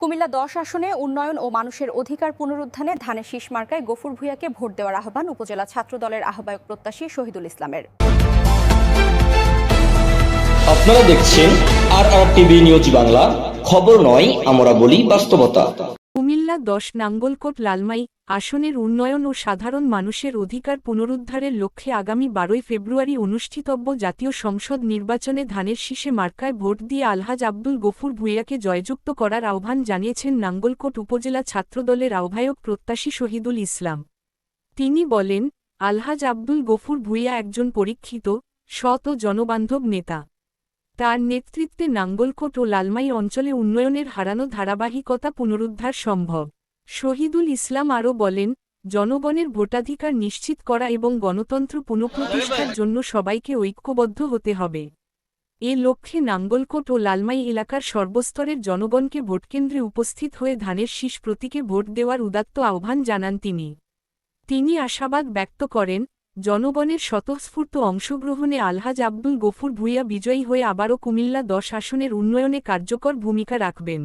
কুমিল্লা ১০ আসনে উন্নয়ন ও মানুষের অধিকার পুনরুদ্ধারে ধানের শীষ মার্কায় গফুর ভূঁইয়াকে ভোট দেওয়ার আহ্বান উপজেলা ছাত্র দলের আহ্বায়ক প্রত্যাশী শহীদুল ইসলামের। আপনারা দেখছেন RRTV নিউজ বাংলা, খবর নয় আমরা বলি বাস্তবতা। কুমিল্লা ১০ নাঙ্গলকোট লালমাই আসনের উন্নয়ন ও সাধারণ মানুষের অধিকার পুনরুদ্ধারের লক্ষ্যে আগামী ১২ ফেব্রুয়ারি অনুষ্ঠিতব্য জাতীয় সংসদ নির্বাচনে ধানের শীষে মার্কায় ভোট দিয়ে আলহাজ আব্দুল গফুর ভূঁইয়াকে জয়যুক্ত করার আহ্বান জানিয়েছেন নাঙ্গলকোট উপজেলা ছাত্রদলের আহ্বায়ক প্রত্যাশী শহীদুল ইসলাম। তিনি বলেন, আলহাজ আব্দুল গফুর ভূঁইয়া একজন পরীক্ষিত, সৎ ও জনবান্ধব নেতা। তার নেতৃত্বে নাঙ্গলকোট ও লালমাই অঞ্চলে উন্নয়নের হারানো ধারাবাহিকতা পুনরুদ্ধার সম্ভব। শহীদুল ইসলাম আরও বলেন, জনগণের ভোটাধিকার নিশ্চিত করা এবং গণতন্ত্র পুনঃপ্রতিষ্ঠার জন্য সবাইকে ঐক্যবদ্ধ হতে হবে। এ লক্ষ্যে নাঙ্গলকোট ও লালমাই এলাকার সর্বস্তরের জনগণকে ভোটকেন্দ্রে উপস্থিত হয়ে ধানের শীষ প্রতীকে ভোট দেওয়ার উদাত্ত আহ্বান জানান তিনি আশাবাদ ব্যক্ত করেন, জনগণের স্বতঃস্ফূর্ত অংশগ্রহণে আলহাজ আব্দুল গফুর ভূঁইয়া বিজয়ী হয়ে আবারও কুমিল্লা ১০ আসনের উন্নয়নে কার্যকর ভূমিকা রাখবেন।